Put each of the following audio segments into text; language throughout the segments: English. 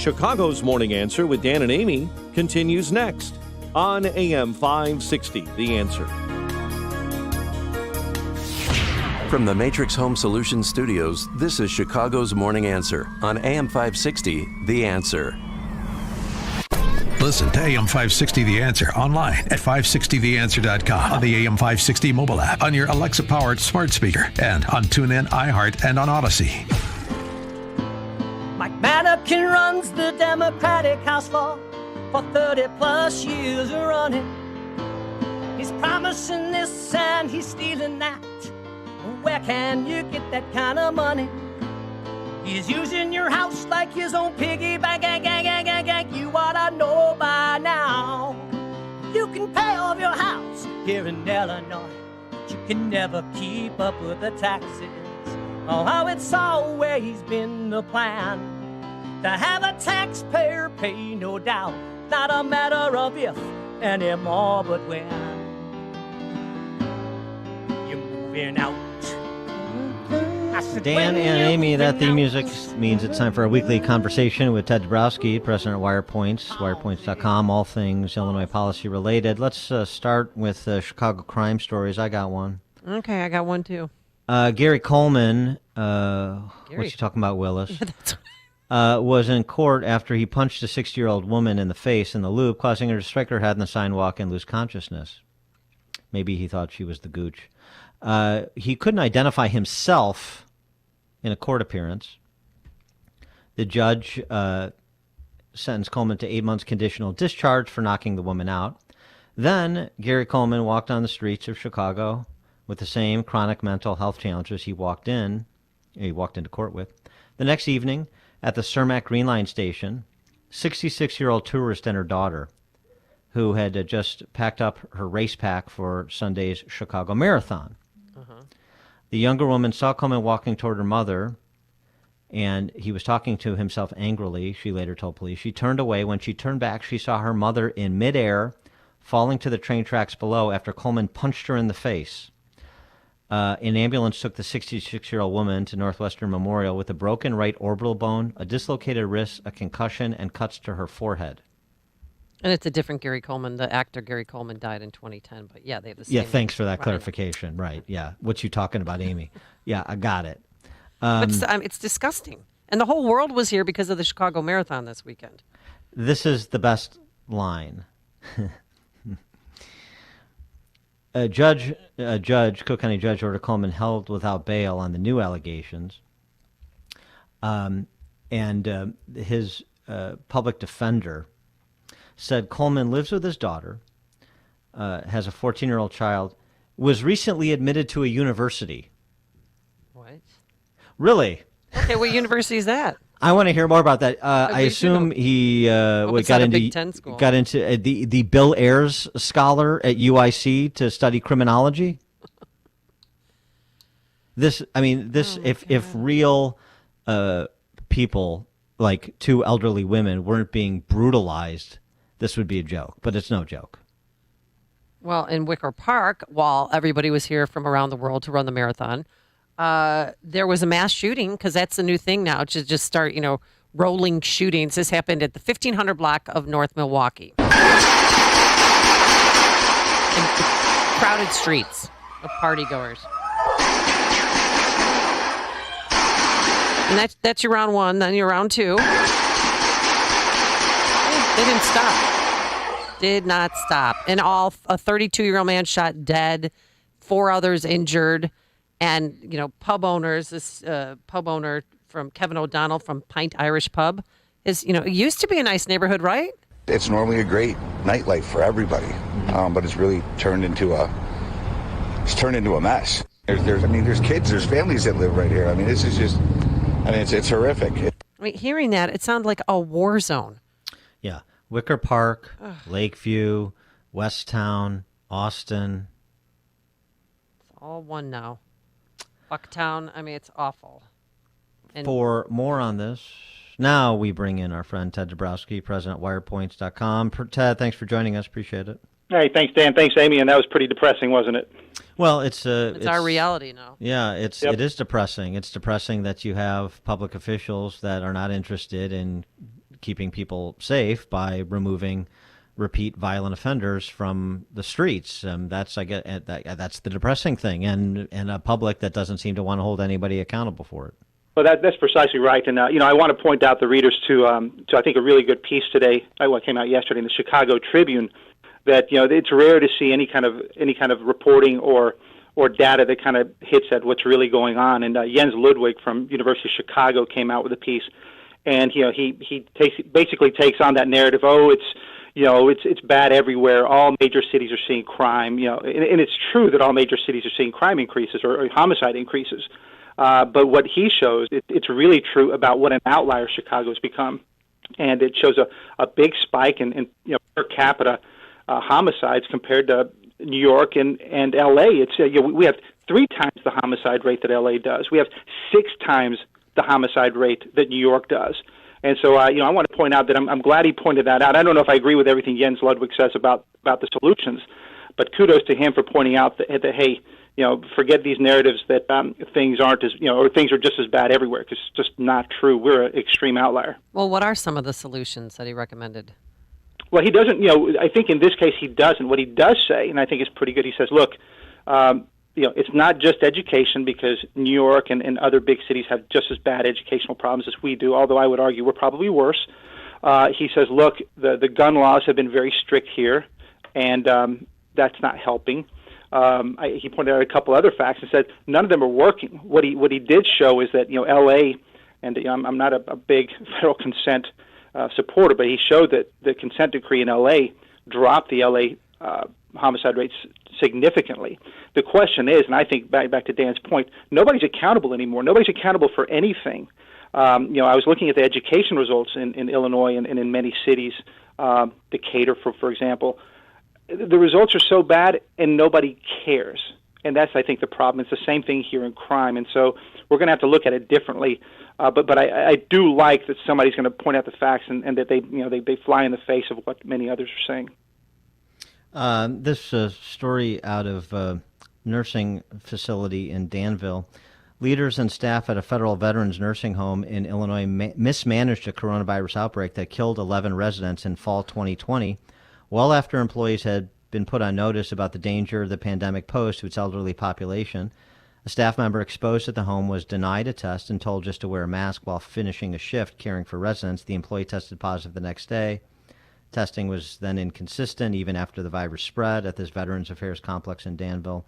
Chicago's Morning Answer with Dan and Amy continues next on AM 560, The Answer. From the Matrix Home Solutions Studios, this is Chicago's Morning Answer on AM 560, The Answer. Listen to AM 560 The Answer online at 560theanswer.com, on the AM 560 mobile app, on your Alexa-powered smart speaker, and on TuneIn, iHeart, and on Odyssey. Mike Madigan runs the Democratic House floor for 30 plus years running. He's promising this and he's stealing that. Where can you get that kind of money? He's using your house like his own piggy bank. You ought to know by now. You can pay off your house here in Illinois, but you can never keep up with the taxes. Oh, how it's always been the plan to have a taxpayer pay, no doubt. Not a matter of if anymore, but when you're moving out. Dan and Amy, that theme music means it's time for a weekly conversation with Ted Dabrowski, president of Wirepoint, wirepoints.com, all things Illinois policy related. Let's start with Chicago crime stories. I got one. Okay, I got one too. Gary Coleman, what's he talking about, Willis? Was in court after he punched a 60-year-old woman in the face in the Loop, causing her to strike her head on the sidewalk and lose consciousness. Maybe he thought she was the gooch. He couldn't identify himself in a court appearance. The judge sentenced Coleman to 8 months conditional discharge for knocking the woman out. Then Gary Coleman walked on the streets of Chicago with the same chronic mental health challenges he walked into court with. The next evening, at the Cermak Green Line station, 66-year-old tourist and her daughter, who had just packed up her race pack for Sunday's Chicago Marathon. The younger woman saw Coleman walking toward her mother, and he was talking to himself angrily, she later told police. She turned away. When she turned back, she saw her mother in midair, falling to the train tracks below after Coleman punched her in the face. An ambulance took the 66-year-old woman to Northwestern Memorial with a broken right orbital bone, a dislocated wrist, a concussion, and cuts to her forehead. And it's a different Gary Coleman. The actor Gary Coleman died in 2010, but yeah, they have the same. Yeah, thanks for that Right. clarification. Right, yeah. What you talking about, Amy? Yeah, I got it. But it's disgusting. And the whole world was here because of the Chicago Marathon this weekend. This is the best line. Cook County Judge ordered Coleman held without bail on the new allegations. His public defender said Coleman lives with his daughter, has a 14-year-old child, was recently admitted to a university. What? Really? Okay, what university is that? I want to hear more about that. I assume he it's got not a into Big Ten school. got into the Bill Ayers Scholar at UIC to study criminology. If real people like two elderly women weren't being brutalized, this would be a joke. But it's no joke. Well, in Wicker Park, while everybody was here from around the world to run the marathon, there was a mass shooting, because that's the new thing now, to just start, rolling shootings. This happened at the 1500 block of North Milwaukee. And crowded streets of partygoers. And that's your round one, then your round two. They didn't stop. Did not stop. And a 32-year-old man shot dead, 4 others injured. And, pub owners, this pub owner from Kevin O'Donnell from Pint Irish Pub, it used to be a nice neighborhood, right? It's normally a great nightlife for everybody, but it's really turned into a mess. There's kids, there's families that live right here. This is just, it's horrific. Hearing that, it sounded like a war zone. Yeah. Wicker Park, Lakeview, Westtown, Austin. It's all one now. Bucktown, it's awful. And for more on this, now we bring in our friend Ted Dabrowski, president of wirepoints.com. Ted, thanks for joining us. Appreciate it. Hey, thanks, Dan. Thanks, Amy. And that was pretty depressing, wasn't it? Well, it's our reality now. Yeah, it is depressing. It's depressing that you have public officials that are not interested in keeping people safe by removing repeat violent offenders from the streets. That's the depressing thing, and a public that doesn't seem to want to hold anybody accountable for it. Well, that's precisely right, and I want to point out the readers to I think a really good piece today. What came out yesterday in the Chicago Tribune, that it's rare to see any kind of reporting or data that kind of hits at what's really going on. And Jens Ludwig from University of Chicago came out with a piece, and he basically takes on that narrative. Oh, it's bad everywhere. All major cities are seeing crime. And it's true that all major cities are seeing crime increases or homicide increases. But what he shows, it's really true about what an outlier Chicago's become, and it shows a big spike in per capita homicides compared to New York and L.A. It's we have 3 times the homicide rate that L.A. does. We have 6 times the homicide rate that New York does. And so, I want to point out that I'm glad he pointed that out. I don't know if I agree with everything Jens Ludwig says about the solutions, but kudos to him for pointing out that hey, forget these narratives that things aren't as or things are just as bad everywhere, because it's just not true. We're an extreme outlier. Well, what are some of the solutions that he recommended? Well, he doesn't. I think in this case he doesn't. What he does say, and I think it's pretty good. He says, look, it's not just education, because New York and other big cities have just as bad educational problems as we do, although I would argue we're probably worse. He says, look, the gun laws have been very strict here, and that's not helping. He pointed out a couple other facts and said none of them are working. What he did show is that L.A. and I'm not a big federal consent supporter, but he showed that the consent decree in L.A. dropped the L.A. Homicide rates significantly. The question is, and I think back to Dan's point, nobody's accountable anymore. Nobody's accountable for anything. I was looking at the education results in Illinois and in many cities, Decatur, for example. The results are so bad, and nobody cares. And that's, I think, the problem. It's the same thing here in crime, and so we're going to have to look at it differently. But I do like that somebody's going to point out the facts, and that they fly in the face of what many others are saying. This story out of a nursing facility in Danville. Leaders and staff at a federal veterans nursing home in Illinois mismanaged a coronavirus outbreak that killed 11 residents in fall 2020, well after employees had been put on notice about the danger the pandemic posed to its elderly population. A staff member exposed at the home was denied a test and told just to wear a mask while finishing a shift caring for residents. The employee tested positive the next day. Testing was then inconsistent even after the virus spread at this Veterans Affairs complex in Danville.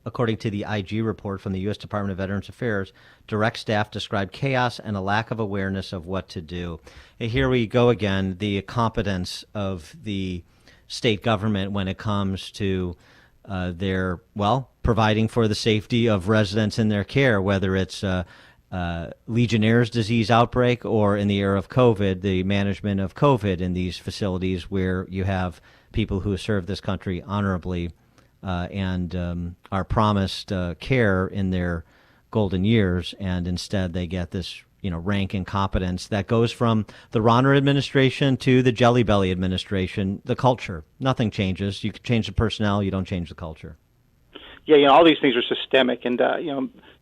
According to the IG report from the U.S. Department of Veterans Affairs, direct staff described chaos and a lack of awareness of what to do. And here we go again, the competence of the state government when it comes to their, providing for the safety of residents in their care, whether it's Legionnaire's disease outbreak or in the era of COVID, the management of COVID in these facilities where you have people who serve this country honorably and are promised care in their golden years, and instead they get this rank incompetence that goes from the Ronner administration to the Jelly Belly administration. The culture, nothing changes. You can change the personnel, you don't change the culture. Yeah, all these things are systemic, and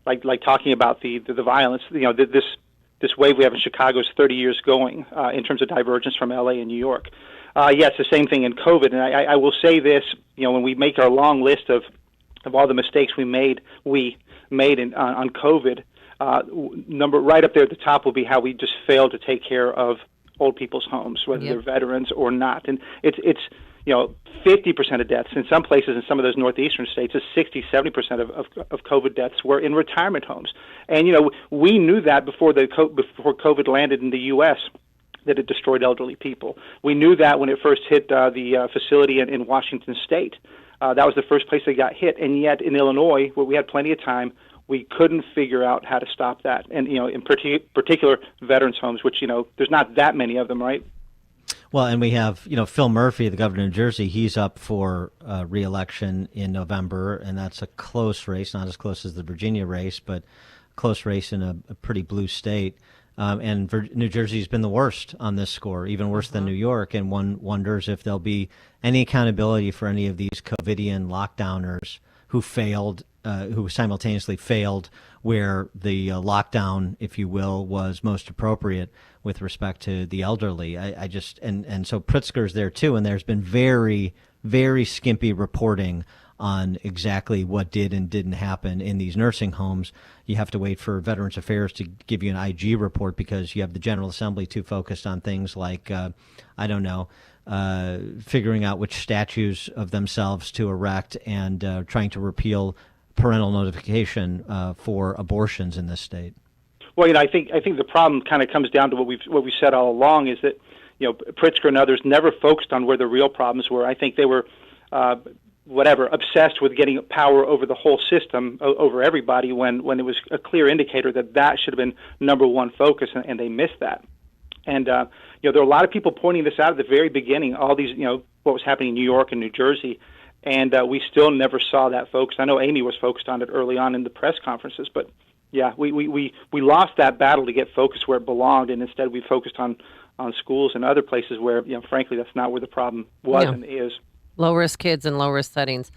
like talking about the violence. This wave we have in Chicago is 30 years going in terms of divergence from L.A. and New York. It's the same thing in COVID, and I will say this: when we make our long list of all the mistakes we made on COVID, number right up there at the top will be how we just failed to take care of old people's homes, whether they're veterans or not, and it's 50% of deaths in some places in some of those northeastern states is 60-70% of COVID deaths were in retirement homes, and we knew that before COVID landed in the U.S. that it destroyed elderly people. We knew that when it first hit the facility in Washington State. That was the first place they got hit, and yet in Illinois, where we had plenty of time, we couldn't figure out how to stop that. And in particular, veterans homes, which there's not that many of them, right? Well, and we have, Phil Murphy, the governor of New Jersey, he's up for re-election in November, and that's a close race, not as close as the Virginia race, but close race in a pretty blue state. And New Jersey's been the worst on this score, even worse than New York, and one wonders if there'll be any accountability for any of these COVIDian lockdowners who failed, who simultaneously failed where the lockdown, if you will, was most appropriate. with respect to the elderly. I just and so Pritzker's there too, and there's been very, very skimpy reporting on exactly what did and didn't happen in these nursing homes. You have to wait for Veterans Affairs to give you an IG report because you have the General Assembly too focused on things like, figuring out which statues of themselves to erect and trying to repeal parental notification for abortions in this state. Well, I think the problem kind of comes down to what we said all along is that Pritzker and others never focused on where the real problems were. I think they were obsessed with getting power over the whole system, over everybody, when it was a clear indicator that should have been number one focus, and they missed that. And there are a lot of people pointing this out at the very beginning. All these, what was happening in New York and New Jersey, and we still never saw that focus. I know Amy was focused on it early on in the press conferences, but yeah, we lost that battle to get focused where it belonged, and instead we focused on schools and other places where, frankly, that's not where the problem was and is. Low-risk kids in low-risk settings.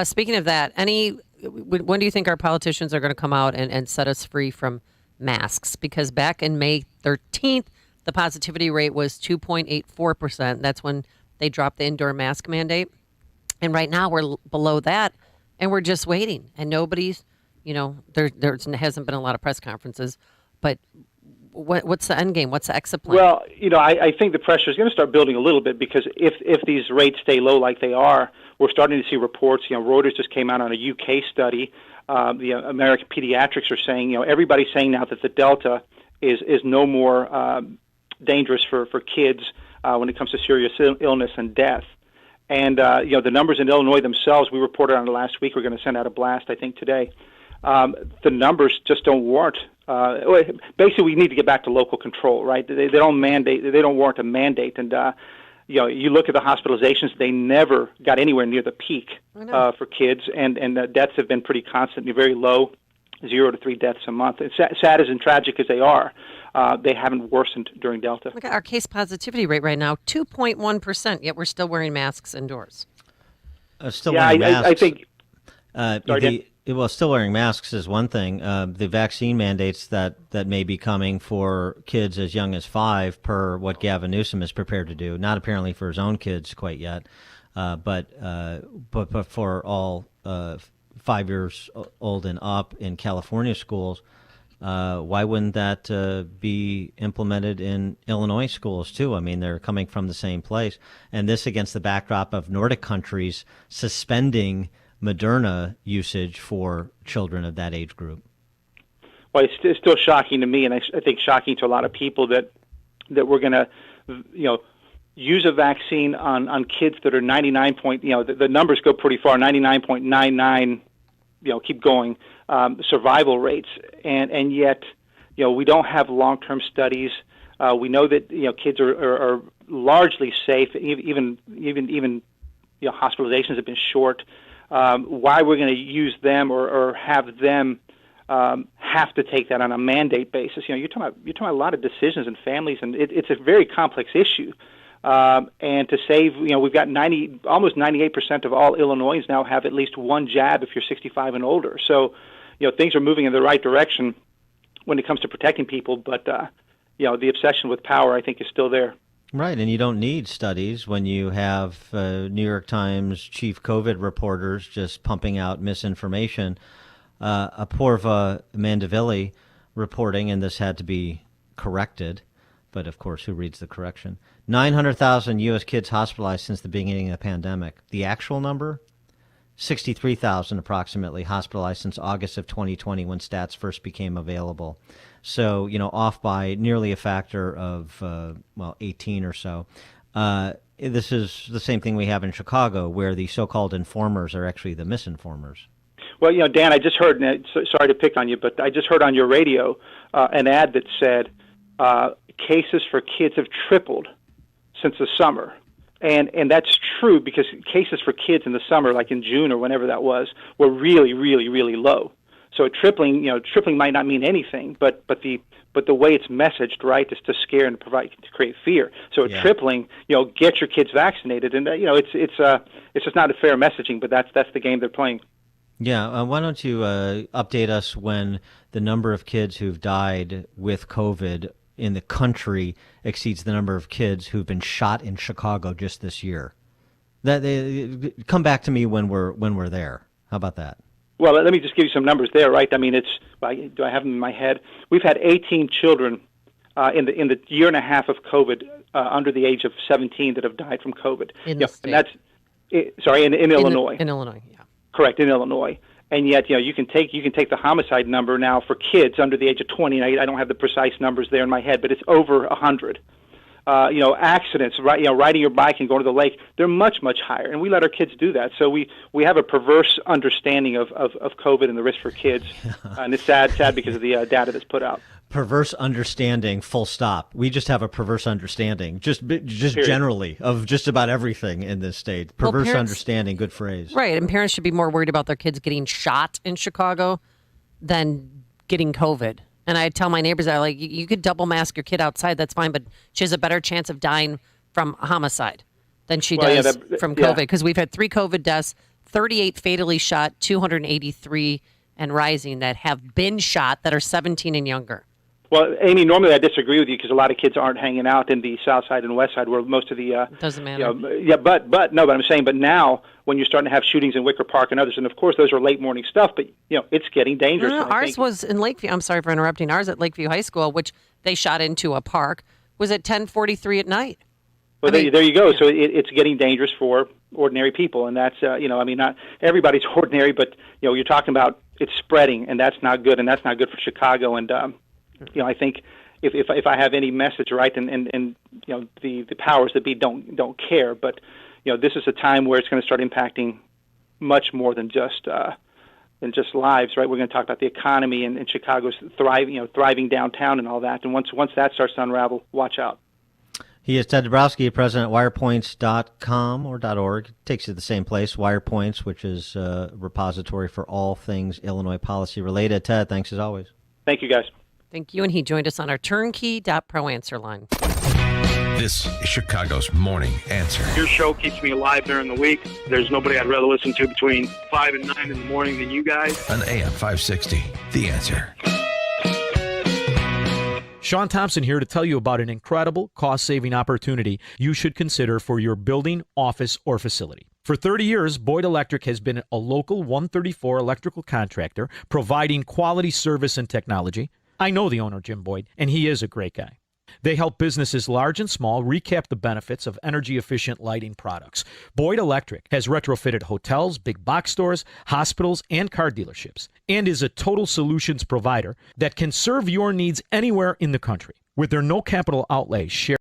Speaking of that, when do you think our politicians are going to come out and set us free from masks? Because back in May 13th, the positivity rate was 2.84%. That's when they dropped the indoor mask mandate. And right now we're below that, and we're just waiting. And nobody's, there hasn't been a lot of press conferences. But what's the end game? What's the exit plan? Well, I think the pressure is going to start building a little bit because if these rates stay low like they are, we're starting to see reports. Reuters just came out on a UK study. The American pediatrics are saying, everybody's saying now that the Delta is no more dangerous for kids when it comes to serious illness and death. And, the numbers in Illinois themselves, we reported on it last week. We're going to send out a blast, I think, today. The numbers just don't warrant. Basically, we need to get back to local control, right? They don't mandate. They don't warrant a mandate. And you look at the hospitalizations; they never got anywhere near the peak for kids, and the deaths have been pretty constant, very low, 0 to 3 deaths a month. And sad as and tragic as they are, they haven't worsened during Delta. Look at our case positivity rate right now, 2.1%. Yet we're still wearing masks indoors. Wearing masks. I think. Still wearing masks is one thing. The vaccine mandates that may be coming for kids as young as 5, per what Gavin Newsom is prepared to do. Not apparently for his own kids quite yet, but for all 5 years old and up in California schools. Why wouldn't that be implemented in Illinois schools too? I mean, they're coming from the same place, and this against the backdrop of Nordic countries suspending Moderna usage for children of that age group. Well, it's still shocking to me, and I think shocking to a lot of people that we're going to, use a vaccine on kids that are 99 point. The numbers go pretty far, 99.99. Keep going survival rates, and yet, we don't have long-term studies. We know that kids are largely safe. Even hospitalizations have been short. Why we're going to use them or have them have to take that on a mandate basis? You're talking about a lot of decisions and families, and it's a very complex issue. And to save, we've got almost 98% of all Illinoisans now have at least one jab if you're 65 and older. So, things are moving in the right direction when it comes to protecting people. But the obsession with power, I think, is still there. Right, and you don't need studies when you have New York Times chief COVID reporters just pumping out misinformation. Apoorva Mandavilli reporting, and this had to be corrected, but of course, who reads the correction? 900,000 U.S. kids hospitalized since the beginning of the pandemic. The actual number? 63,000 approximately hospitalized since August of 2020 when stats first became available. So, off by nearly a factor of, 18 or so. This is the same thing we have in Chicago, where the so-called informers are actually the misinformers. Well, Dan, I just heard, sorry to pick on you, but I just heard on your radio an ad that said cases for kids have tripled since the summer. And that's true because cases for kids in the summer, like in June or whenever that was, were really, really, really low. So tripling might not mean anything, but the way it's messaged, right, is to scare and to create fear. So tripling, get your kids vaccinated, and it's just not a fair messaging, but that's the game they're playing. Yeah, why don't you update us when the number of kids who've died with COVID in the country exceeds the number of kids who've been shot in Chicago just this year. Come back to me when we're there. How about that? Well, let me just give you some numbers there, right? I mean, do I have them in my head? We've had 18 children in the year and a half of COVID under the age of 17 that have died from COVID. In the state. And that's in Illinois. In Illinois, yeah. Correct, in Illinois. And yet, you can take the homicide number now for kids under the age of 20. And I don't have the precise numbers there in my head, but it's over 100. Accidents, riding your bike and going to the lake, they're much, much higher. And we let our kids do that. So we have a perverse understanding of COVID and the risk for kids. And it's sad because of the data that's put out. Perverse understanding, full stop. We just have a perverse understanding, just generally, of just about everything in this state. Perverse understanding, good phrase. Right, and parents should be more worried about their kids getting shot in Chicago than getting COVID. And I tell my neighbors, you could double mask your kid outside, that's fine, but she has a better chance of dying from homicide than she does from COVID. Because we've had 3 COVID deaths, 38 fatally shot, 283 and rising that have been shot that are 17 and younger. Well, Amy, normally I disagree with you because a lot of kids aren't hanging out in the south side and west side where most of the doesn't matter. But I'm saying, but now when you're starting to have shootings in Wicker Park and others, and of course those are late morning stuff, but it's getting dangerous. Ours was in Lakeview. I'm sorry for interrupting. Ours at Lakeview High School, which they shot into a park, was at 10:43 at night. Well, there you go. Yeah. So it's getting dangerous for ordinary people, and that's not everybody's ordinary, but you're talking about it's spreading, and that's not good, and that's not good for Chicago. And I think if I have any message, right, and the powers that be don't care, but this is a time where it's going to start impacting much more than just lives, right? We're going to talk about the economy and Chicago's thriving downtown and all that. And once that starts to unravel, watch out. He is Ted Dabrowski, president at wirepoints.com or .org. It takes you to the same place, Wirepoints, which is a repository for all things Illinois policy related. Ted, thanks as always. Thank you, guys. Thank you. And he joined us on our turnkey.pro answer line. This is Chicago's Morning Answer. Your show keeps me alive during the week. There's nobody I'd rather listen to between 5 and 9 in the morning than you guys. On AM 560, The Answer. Sean Thompson here to tell you about an incredible cost-saving opportunity you should consider for your building, office, or facility. For 30 years, Boyd Electric has been a local 134 electrical contractor providing quality service and technology. I know the owner, Jim Boyd, and he is a great guy. They help businesses large and small recap the benefits of energy-efficient lighting products. Boyd Electric has retrofitted hotels, big box stores, hospitals, and car dealerships, and is a total solutions provider that can serve your needs anywhere in the country. With their no capital outlay, share